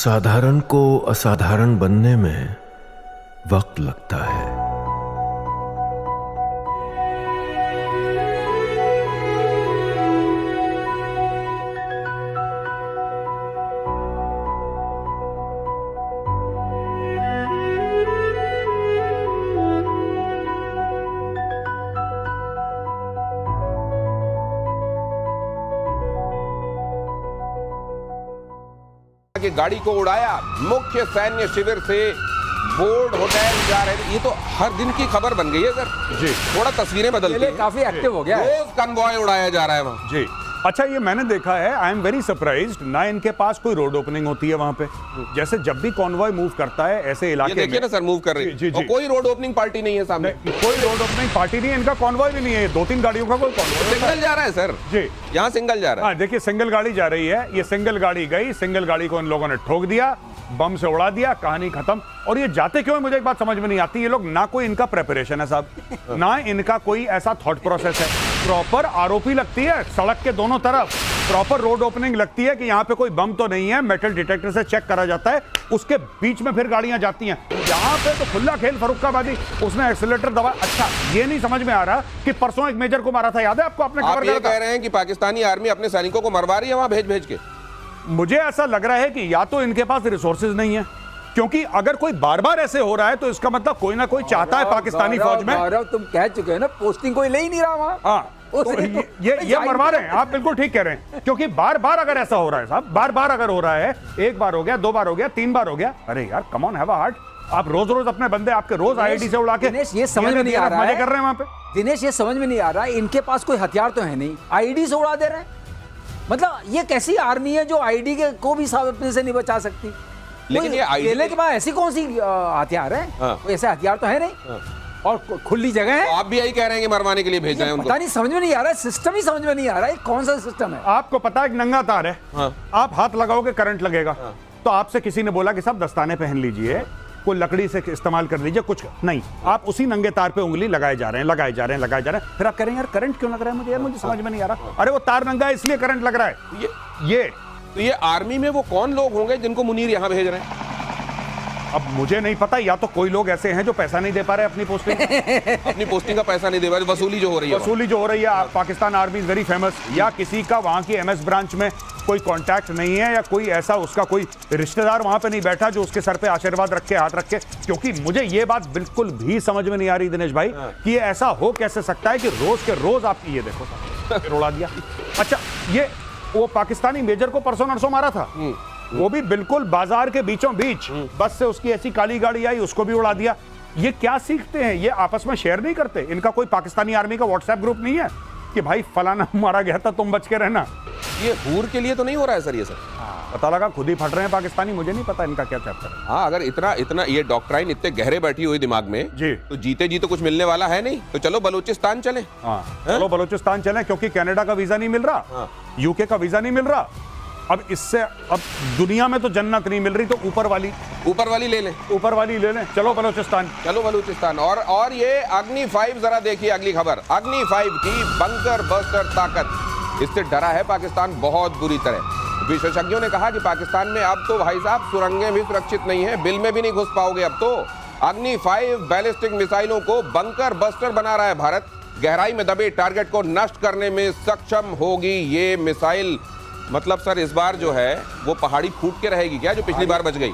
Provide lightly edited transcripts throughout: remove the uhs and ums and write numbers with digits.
साधारण को असाधारण बनने में वक्त लगता है। कि गाड़ी को उड़ाया, मुख्य सैन्य शिविर से बोर्ड होटल जा रहे थे। ये तो हर दिन की खबर बन गई है सर जी। थोड़ा तस्वीरें बदलती हैं, काफी एक्टिव हो गया है। रोज कन्वॉय उड़ाया जा रहा है वहाँ जी। अच्छा, ये मैंने देखा है, आई एम वेरी सरप्राइज्ड, ना इनके पास कोई रोड ओपनिंग होती है वहां पे। जैसे जब भी कॉन्वॉय मूव करता है ऐसे इलाके में, देखिए ना सर, मूव कर रही है और कोई रोड ओपनिंग पार्टी नहीं है सामने। कोई रोड ओपनिंग पार्टी नहीं है, इनका कॉन्वॉय भी नहीं है। 2-3 गाड़ियों का कोई कॉन्वॉय सिंगल जा रहा है सर जी। यहाँ सिंगल जा रहा है। देखिए सिंगल गाड़ी जा रही है, ये सिंगल गाड़ी गई, सिंगल गाड़ी को इन लोगों ने ठोक दिया, बम से उड़ा दिया, कहानी खत्म। और ये जाते क्यों है मुझे एक बात समझ में नहीं आती। ये लोग ना कोई इनका प्रेपरेशन है साहब, ना इनका कोई ऐसा थॉट प्रोसेस है। प्रॉपर आरओपी लगती है सड़क के दोनों तरफ, प्रॉपर रोड ओपनिंग लगती है कि यहाँ पे कोई बम तो नहीं है, मेटल डिटेक्टर से चेक करा जाता है, उसके बीच में फिर गाड़ियां जाती हैं। यहाँ पे तो खुला खेल फरुखाबादी, उसने एक्सीलरेटर दबा। अच्छा, ये नहीं समझ में आ रहा कि परसों एक मेजर को मारा था, याद है आपको? आपने आप ये कह रहे हैं कि पाकिस्तानी आर्मी अपने सैनिकों को मरवा रही है वहां भेज भेज के? मुझे ऐसा लग रहा है कि या तो इनके पास रिसोर्सेज नहीं है, क्योंकि अगर कोई बार बार ऐसे हो रहा है तो इसका मतलब कोई ना कोई चाहता है पाकिस्तानी फौज में। तुम कह चुके हैं ना, पोस्टिंग कोई ले ही नहीं रहा वहां। हाँ, तो ये मरवा रहे हैं। आप बिल्कुल ठीक कह रहे हैं, क्योंकि बार बार अगर ऐसा हो रहा है साहब, बार बार अगर हो रहा है, एक बार हो गया, 2 बार हो गया, 3 बार हो गया, अरे यार come on, have a heart. आप रोज रोज अपने बंदे आपके रोज आईआईटी से उड़ा के दिनेश, ये समझ में नहीं आ रहा है, कर रहे हैं वहां पे। दिनेश, ये समझ में नहीं आ रहा है, इनके पास कोई हथियार तो है नहीं, आईडी से उड़ा दे रहे हैं। मतलब ये कैसी आर्मी है जो आईडी के को भी साहब अपने से नहीं बचा सकती? लेकिन ये केले के बाद ऐसी कौन सी हथियार है? कोई ऐसे हथियार तो है नहीं। और खुली जगह है। तो आप भी यही कह रहे हैं कि मरवाने के लिए भेज रहे हैं उनको? पता नहीं, समझ में नहीं आ रहा है, सिस्टम ही समझ में नहीं आ रहा है, कौन सा सिस्टम है। आपको पता है एक नंगा तार है, आप हाथ लगाओगे करंट लगेगा। तो आपसे किसी ने बोला कि साहब दस्ताने पहन लीजिए, कोई लकड़ी से इस्तेमाल कर लीजिए, कुछ नहीं, आप उसी नंगे तार पे उंगली लगाए जा रहे हैं, लगाए जा रहे हैं, लगाए जा रहे हैं। फिर आप कह रहे हैं यार करंट क्यों लग रहा है मुझे? यार मुझे समझ में नहीं आ रहा। अरे वो तार नंगा है इसलिए करंट लग रहा है। ये आर्मी में वो कौन लोग होंगे जिनको मुनीर यहाँ भेज रहे हैं? अब मुझे नहीं पता, या तो कोई लोग ऐसे हैं जो पैसा नहीं दे पा रहे अपनी पोस्टिंग अपनी पोस्टिंग का पैसा नहीं दे पा रहे, वसूली जो हो रही है, वसूली जो हो रही है। Pakistan army is very famous, या किसी का वहां की एमएस ब्रांच में कोई कांटेक्ट नहीं है, या कोई ऐसा उसका कोई रिश्तेदार वहां पे नहीं बैठा जो उसके सर पे आशीर्वाद रख के, हाथ रख के। क्योंकि मुझे ये बात बिल्कुल भी समझ में नहीं आ रही दिनेश भाई कि ये ऐसा हो कैसे सकता है कि रोज के रोज आप ये देखो उड़ा दिया। अच्छा, ये वो पाकिस्तानी मेजर को परसों नरसों मारा था, वो भी बिल्कुल बाजार के बीचों बीच, बस से उसकी ऐसी काली गाड़ी आई, उसको भी उड़ा दिया। ये क्या सीखते हैं? ये आपस में शेयर नहीं करते? इनका कोई पाकिस्तानी आर्मी का व्हाट्सएप ग्रुप नहीं है कि भाई फलाना मारा गया था, तुम बच के रहना? ये हूर के लिए तो नहीं हो रहा है सर ये सर? पता लगा खुद ही फट रहे हैं पाकिस्तानी, मुझे नहीं पता इनका क्या चैप्टर है। हाँ, अगर इतना ये डॉक्ट्राइन इतने गहरे बैठी हुई दिमाग में जी, तो जीते जी तो कुछ मिलने वाला है नहीं। तो चलो बलूचिस्तान चले। हाँ, चलो बलूचिस्तान चले, क्योंकि कनाडा का वीजा नहीं मिल रहा, यूके का वीजा नहीं मिल रहा। अब इससे अब दुनिया में तो जन्नत नहीं मिल रही, तो ऊपर वाली ले लें, ऊपर वाली ले लें। चलो बलूचिस्तान, चलो बलूचिस्तान। और ये अग्नि 5 जरा देखिए अगली खबर, अग्नि 5 की बंकर बस्टर ताकत, इससे डरा है पाकिस्तान बहुत बुरी तरह। विशेषज्ञों ने कहा कि पाकिस्तान में अब तो भाई साहब सुरंगें भी सुरक्षित नहीं है, बिल में भी नहीं घुस पाओगे अब तो। अग्नि 5 बैलिस्टिक मिसाइलों को बंकर बस्टर बना रहा है भारत। गहराई में दबे टारगेट को नष्ट करने में सक्षम होगी ये मिसाइल। मतलब सर इस बार जो है वो पहाड़ी फूट के रहेगी क्या, जो पिछली बार बच गई?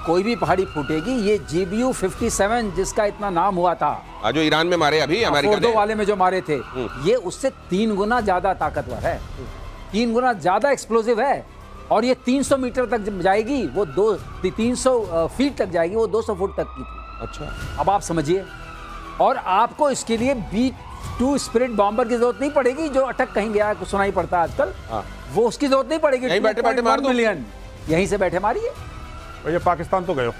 कोई भी पहाड़ी फूटेगी। ये GBU-57 जिसका इतना नाम हुआ था, जो ईरान में मारे अभी अमेरिका ने, वाले में जो मारे थे, ये उससे 3 गुना ज्यादा ताकतवर है, 3 गुना ज्यादा एक्सप्लोसिव है। और ये 300 मीटर तक जाएगी, वो 300 फीट तक जाएगी, वो 200 फुट तक की थी। अच्छा, अब आप समझिए। और आपको इसके लिए B-2 स्पिरिट बॉम्बर की जरूरत नहीं पड़ेगी, जो अटक कहीं गया है, सुनाई पड़ता है आजकल। वो उसकी जरूरत नहीं पड़ेगी। यहीं बैठे मार दो, मिलियन यहीं से बैठे मारिए। ये पाकिस्तान तो गए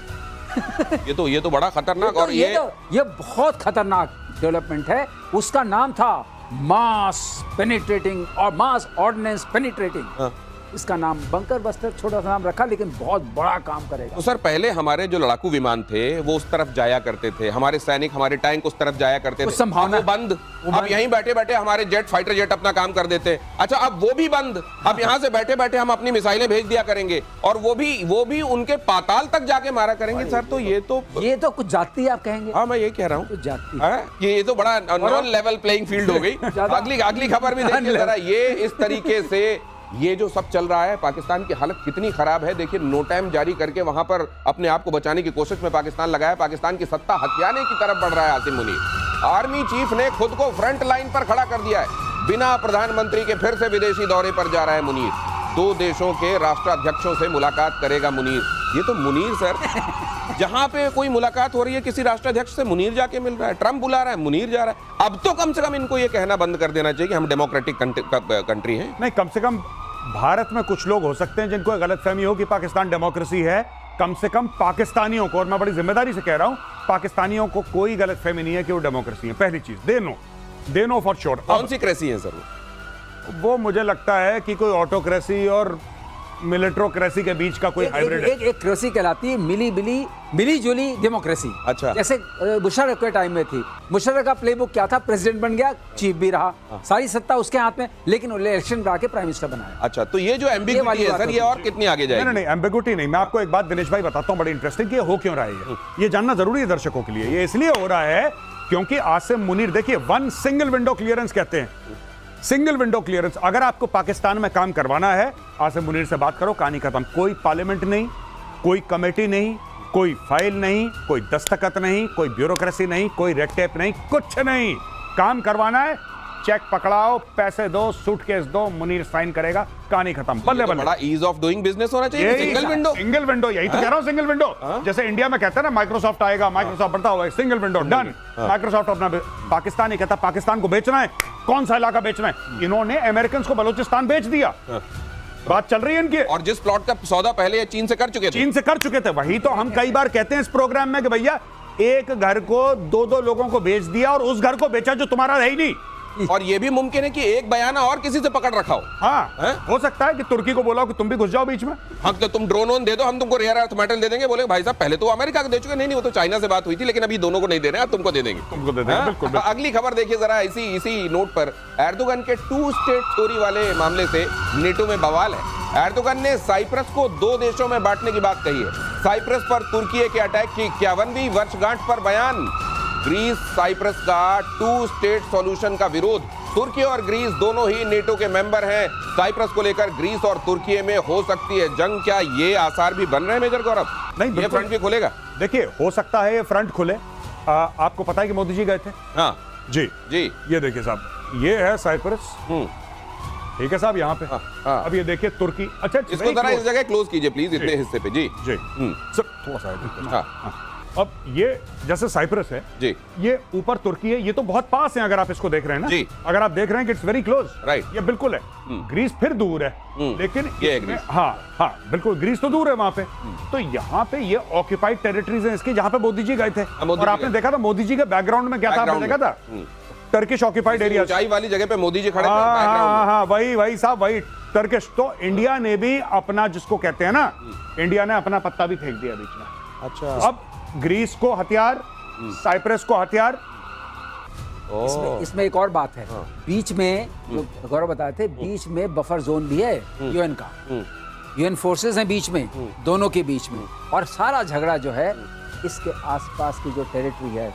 ये तो बड़ा खतरनाक। और ये बहुत खतरनाक डेवलपमेंट है। उसका नाम था मास पेनिट्रेटिंग और मास ऑर्डिनेंस पेनिट्रेटिंग। इसका नाम बंकर बस्टर, छोटा सा नाम रखा, लेकिन बहुत बड़ा काम करेगा। तो सर पहले हमारे जो लड़ाकू विमान थे वो उस तरफ जाया करते थे, हमारे सैनिक, हमारे टैंक उस तरफ जाया करते थे, संभावना अब वो बंद। अब यहीं बैठे बैठे हमारे जेट, फाइटर जेट अपना काम कर देते। अच्छा, अब वो भी बंद। अब यहाँ से बैठे बैठे हम अपनी मिसाइलें भेज दिया करेंगे, और वो भी उनके पाताल तक जाके मारा करेंगे। सर तो ये तो कुछ जाति आप कहेंगे। हाँ, मैं ये कह रहा हूँ, कुछ जाति कि ये तो बड़ा नॉन लेवल प्लेइंग फील्ड हो गई। अगली खबर भी देखिए जरा, ये इस तरीके से ये जो सब चल रहा है, पाकिस्तान की हालत कितनी खराब है। देखिए, नो टाइम जारी करके वहां पर अपने आप को बचाने की कोशिश में पाकिस्तान लगा है। पाकिस्तान की सत्ता हथियाने की तरफ बढ़ रहा है आसिम मुनीर। आर्मी चीफ ने खुद को फ्रंट लाइन पर खड़ा कर दिया है। बिना प्रधानमंत्री के फिर से विदेशी दौरे पर जा रहा है मुनीर। 2 देशों के राष्ट्राध्यक्षों से मुलाकात करेगा मुनीर। ये तो मुनीर सर, जहां पे कोई मुलाकात हो रही है किसी राष्ट्राध्यक्ष से, मुनीर जाके मिल रहा है। ट्रंप बुला रहा है, मुनीर जा रहा है। अब तो कम से कम इनको ये कहना बंद कर देना चाहिए कि हम डेमोक्रेटिक कंट्री हैं। नहीं, कम से कम भारत में कुछ लोग हो सकते हैं जिनको गलतफहमी हो कि पाकिस्तान डेमोक्रेसी है। कम से कम पाकिस्तानियों को, और मैं बड़ी जिम्मेदारी से कह रहा हूं, पाकिस्तानियों को कोई गलतफहमी नहीं है कि वो डेमोक्रेसी है। पहली चीज, दे नो फॉर श्योर। कौन सी क्रेसी है सर? वो मुझे लगता है कि कोई ऑटोक्रेसी और मिलिट्रोक्रेसी के बीच का कोई हाइब्रिड है। एक क्रेसी कहलाती है मिली जुली डेमोक्रेसी। अच्छा। जैसे मुशर्रफ के टाइम में थी। मुशर्रफ का प्लेबुक क्या था? प्रेसिडेंट बन गया, चीफ भी रहा, सारी सत्ता उसके हाथ में, लेकिन इलेक्शन करा के प्राइम मिनिस्टर बनाया। अच्छा, तो ये जो एम्बिग्यूटी है सर, ये और कितनी आगे जाएगी? नहीं, एम्बिग्यूटी नहीं। मैं आपको एक बात दिनेश भाई बताता हूं, बड़ी इंटरेस्टिंग, कि ये हो क्यों रहा है। ये जानना जरूरी है दर्शकों के लिए। ये इसलिए हो रहा है क्योंकि आसिम मुनीर, देखिए, 1 सिंगल विंडो क्लियरेंस कहते हैं। सिंगल विंडो क्लियरेंस, अगर आपको पाकिस्तान में काम करवाना है, आसिम मुनीर से बात करो, कहानी खत्म। कोई पार्लियामेंट नहीं, कोई कमेटी नहीं, कोई फाइल नहीं, कोई दस्तखत नहीं, कोई ब्यूरोक्रेसी नहीं, कोई रेड टेप नहीं, कुछ नहीं। काम करवाना है, चेक पकड़ाओ, पैसे दो, सूटकेस दो, मुनीर साइन करेगा, कहानी खत्म। बल्ले बल्ले। बड़ा ईज ऑफ डूइंग बिजनेस होना चाहिए। सिंगल विंडो, यही तो कह रहा हूं, सिंगल विंडो। जैसे इंडिया में कहते हैं ना, माइक्रोसॉफ्ट आएगा, माइक्रोसॉफ्ट बढ़ता हुआ, सिंगल विंडो, डन। माइक्रोसॉफ्ट अपना, पाकिस्तान ही कहता पाकिस्तान को बेचना है। कौन सा इलाका बेचना है? इन्होंने अमेरिकन को बलूचिस्तान बेच दिया। बात चल रही है इनकी। और जिस प्लॉट का सौदा पहले ये चीन से कर चुके थे। वही तो हम कई बार कहते हैं इस प्रोग्राम में कि भैया, एक घर को 2-2 लोगों को बेच दिया और उस घर को बेचा जो तुम्हारा है ही नहीं। और ये भी मुमकिन है कि एक बयाना और किसी से पकड़ रखा हो। हाँ, हो सकता है कि तुर्की को बोला कि तुम भी घुस जाओ बीच में। हाँ, तो तुम ड्रोन वोन दे दो, हम तुमको रेयर अर्थ मेटल दे देंगे। बोले भाई साहब, पहले तो अमेरिका को दे चुके। नहीं, वो तो चाइना से बात हुई थी, लेकिन अभी दोनों को नहीं दे रहे हैं, तुमको दे देंगे। बिल्कुल। अगली खबर देखिए जरा, इसी नोट पर एर्दोगन के 2 स्टेट थ्योरी वाले मामले से नेटो में बवाल है। एर्दोगन ने साइप्रस को 2 देशों में बांटने की बात कही है। साइप्रस पर तुर्की के अटैक की 51वीं वर्षगांठ पर बयान। ग्रीस साइप्रस का 2 स्टेट सॉल्यूशन का विरोध। तुर्की और ग्रीस दोनों ही नेटो के मेंबर हैं। साइप्रस को लेकर ग्रीस और तुर्की में हो सकती है जंग। क्या ये आसार भी बन रहे हैं मेजर गौरव? नहीं, ये फ्रंट भी खुलेगा? देखिए, हो सकता है ये फ्रंट खुले। आपको पता है कि मोदी जी गए थे? हाँ जी। ये देखिए साहब, ये है साइप्रस। ठीक है साहब, यहाँ पे। हाँ। अब ये देखिए तुर्की। अच्छा, इसको जरा इस जगह क्लोज कीजिए प्लीज, इतने हिस्से पे। जी सर, थोड़ा सा। हाँ। अब ये जैसे साइप्रस है जी, ये ऊपर तुर्की है। ये तो बहुत पास है, अगर आप इसको देख रहे हैं ना जी। अगर आप देख रहे हैं कि इट्स वेरी क्लोज, राइट। ये बिल्कुल है। ग्रीस फिर दूर है, लेकिन ये ग्रीस। हाँ, बिल्कुल, ग्रीस तो दूर है वहां पे। तो यहाँ पे ये ऑक्यूपाइड टेरिटरीज है इसकी, जहां पे मोदी जी गए थे। और आपने देखा था मोदी जी के बैकग्राउंड में क्या था? आपने देखा था टर्किश ऑक्यूपाइड एरिया, ऊंचाई वाली जगह पे मोदी जी खड़े थे। हाँ, वही साहब, वही टर्किश। तो इंडिया ने भी अपना, जिसको कहते हैं ना, इंडिया ने अपना पत्ता भी फेंक दिया बीच में। अच्छा। अब ग्रीस को हथियार, साइप्रस को हथियार। इसमें एक और बात है। बीच में जो गौरव बताए थे, बीच में बफर जोन भी है यूएन का। यूएन फोर्सेस हैं बीच में, दोनों के बीच में। और सारा झगड़ा जो है इसके आसपास की जो टेरिटरी है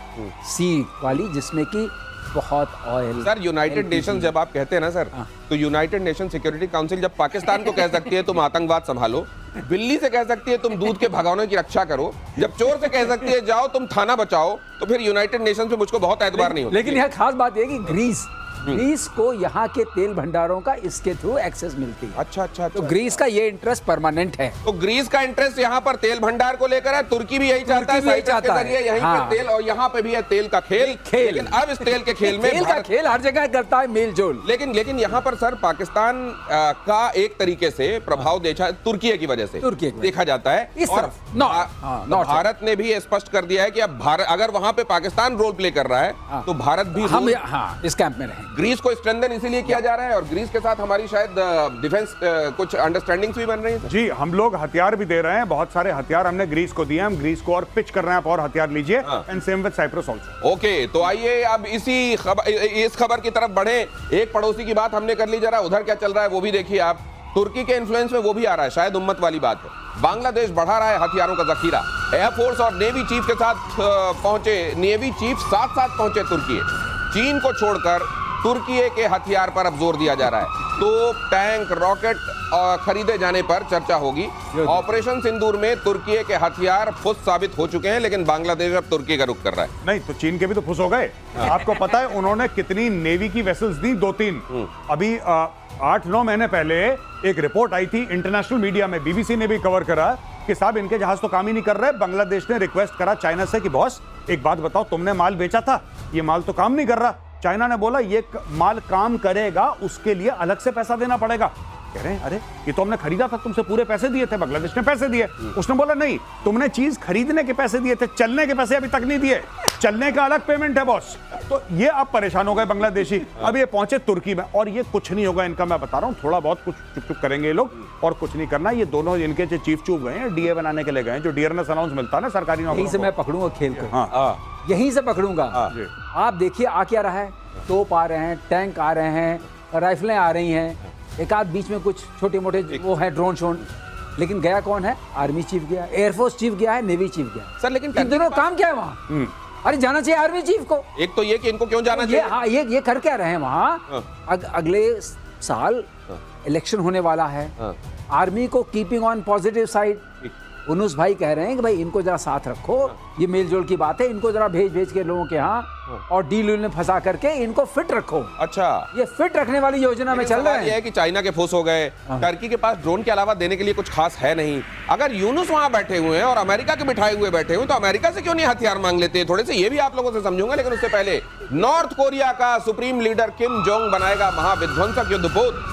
सी वाली, जिसमें कि बहुत ऑयल। सर, यूनाइटेड नेशंस जब आप कहते हैं ना सर, तो यूनाइटेड नेशन सिक्योरिटी काउंसिल जब पाकिस्तान को कह सकती है तुम आतंकवाद संभालो, बिल्ली से कह सकती है तुम दूध के भगवानों की रक्षा करो, जब चोर से कह सकती है जाओ तुम थाना बचाओ, तो फिर यूनाइटेड नेशन पे मुझको बहुत एतबार नहीं होता। लेकिन यह खास बात यह कि ग्रीस को यहाँ के तेल भंडारों का इसके थ्रू एक्सेस मिलती है। अच्छा। तो ग्रीस का ये इंटरेस्ट परमानेंट है। तो ग्रीस का इंटरेस्ट यहाँ पर तेल भंडार को लेकर है। तुर्की भी यही चाहता है, यहीं पे तेल, और यहाँ पे भी है तेल का खेल। लेकिन अब इस तेल के खेल में तेल का खेल हर जगह करता है मेल जोल। लेकिन यहाँ पर सर पाकिस्तान का एक तरीके से प्रभाव तुर्की की वजह से देखा जाता है। इस तरफ भारत ने भी स्पष्ट कर दिया है कि अब भारत अगर वहां पे पाकिस्तान रोल प्ले कर रहा है तो भारत भी हम इस कैंप में रहेंगे। ग्रीस को स्ट्रेंथन इसीलिए किया जा रहा है और ग्रीस के साथ हमारी शायद डिफेंस कुछ अंडरस्टैंडिंग्स भी बन रही है। जी, हम लोग हथियार भी दे रहे हैं, बहुत सारे हथियार हमने ग्रीस को दिए, हम ग्रीस को और पिच कर रहे हैं, आप और हथियार लीजिए। And same with Cyprus also. Okay, तो आइए अब इस खबर की तरफ बढ़े। एक पड़ोसी की बात हमने कर ली, जरा उधर क्या चल रहा है वो भी देखिए आप। तुर्की के इन्फ्लुएंस में वो भी आ रहा है, शायद उम्मत वाली बात है। बांग्लादेश बढ़ा रहा है हथियारों का जखीरा। एयरफोर्स और नेवी चीफ के साथ पहुंचे, नेवी चीफ साथ साथ पहुंचे तुर्की। चीन को छोड़कर तुर्की के हथियार पर अब जोर दिया जा रहा है। तो टैंक, रॉकेट खरीदे जाने पर चर्चा होगी। ऑपरेशन सिंदूर में तुर्की के हथियार फुस साबित हो चुके हैं, लेकिन बांग्लादेश अब तुर्की का रुख कर रहा है। नहीं तो चीन के भी तो फुस हो गए। आपको पता है उन्होंने कितनी नेवी की वेसल्स दी? 2-3। अभी 8-9 महीने पहले एक रिपोर्ट आई थी इंटरनेशनल मीडिया में, बीबीसी ने भी कवर करा कि साहब इनके जहाज तो काम ही नहीं कर रहे। बांग्लादेश ने रिक्वेस्ट करा चाइना से कि बॉस एक बात बताओ, तुमने माल बेचा था, ये माल तो काम नहीं कर रहा। चाइना ने बोला ये माल काम करेगा, उसके लिए अलग से पैसा देना पड़ेगा। कह रहे हैं अरे ये तो हमने खरीदा था, तुमसे पूरे पैसे दिए थे, बांग्लादेश ने पैसे दिए। उसने बोला नहीं, तुमने चीज खरीदने के पैसे दिए थे, चलने के पैसे अभी तक नहीं दिए, चलने का अलग पेमेंट है बॉस। तो ये अब परेशान हो गए बांग्लादेशी। अब ये पहुंचे तुर्की में और ये कुछ नहीं होगा इनका, मैं बता रहा हूँ। थोड़ा बहुत कुछ चुप चुप करेंगे ये लोग और कुछ नहीं करना। ये दोनों इनके जो चीफ चूप गए हैं, डीए बनाने के लिए गए, जो डियरनेस अलाउंस मिलता है ना सरकारी नौकरी, यहीं से मैं पकड़ूंगा खेल को। हाँ यहीं से पकड़ूंगा। जी। आप देखिए आ क्या रहा है, तोप आ रहे हैं, टैंक आ रहे हैं, राइफलें आ रही हैं, एक आध बीच में कुछ छोटे मोटे वो है ड्रोन शोन, लेकिन गया कौन है? आर्मी चीफ गया, एयरफोर्स चीफ गया है, नेवी चीफ गया सर लेकिन इन दोनों काम क्या है वहाँ? अरे जाना चाहिए आर्मी चीफ को। एक तो ये कि इनको क्यों जाना ये चाहिए? हाँ ये कर क्या रहे हैं वहाँ? अगले साल इलेक्शन होने वाला है। आर्मी को कीपिंग ऑन पॉजिटिव साइड, उनुस भाई कह रहे हैं कि भाई इनको जरा साथ रखो, ये मेलजोल की बात है, इनको जरा भेज के लोगों के यहाँ और डील में फंसा करके इनको फिट रखो। अच्छा, ये फिट रखने वाली योजना में चल रहा ये है कि चाइना के फुस हो गए, टर्की के पास ड्रोन के अलावा देने के लिए कुछ खास है नहीं। अगर यूनुस वहां बैठे हुए हैं और अमेरिका के बिठाए हुए बैठे हुए, तो अमेरिका से क्यों नहीं हथियार मांग लेते? थोड़े से ये भी आप लोगों से समझूंगा, लेकिन उससे पहले नॉर्थ कोरिया का सुप्रीम लीडर किम जोंग बनाएगा महाविध्वंसक युद्धपोत।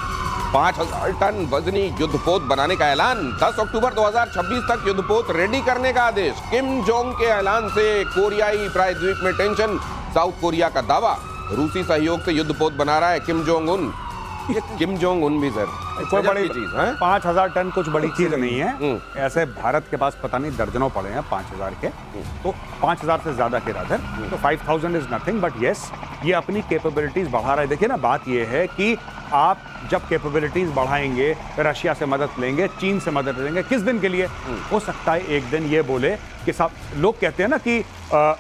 5000 टन वजनी युद्धपोत बनाने का ऐलान। 10 अक्टूबर 2026 तक युद्धपोत रेडी करने का आदेश। किम जोंग के ऐलान से कोरियाई प्रायद्वीप में टेंशन। साउथ कोरिया का दावा, रूसी सहयोग से युद्धपोत बना रहा है किम जोंग उन। ये किम जोंग उन भी सर कोई बड़ी चीज है। 5000 टन कुछ बड़ी चीज नहीं है। ऐसे भारत के पास पता नहीं दर्जनों पड़े हैं 5000 के, तो 5000 से ज्यादा के राधर, तो 5000 इज नथिंग। बट यस, ये अपनी कैपेबिलिटीज बढ़ा रहा है। देखिए ना, बात ये है कि आप जब कैपेबिलिटीज बढ़ाएंगे, रशिया से मदद लेंगे, चीन से मदद लेंगे, किस दिन के लिए? हो सकता है एक दिन ये बोले कि साहब, लोग कहते हैं ना कि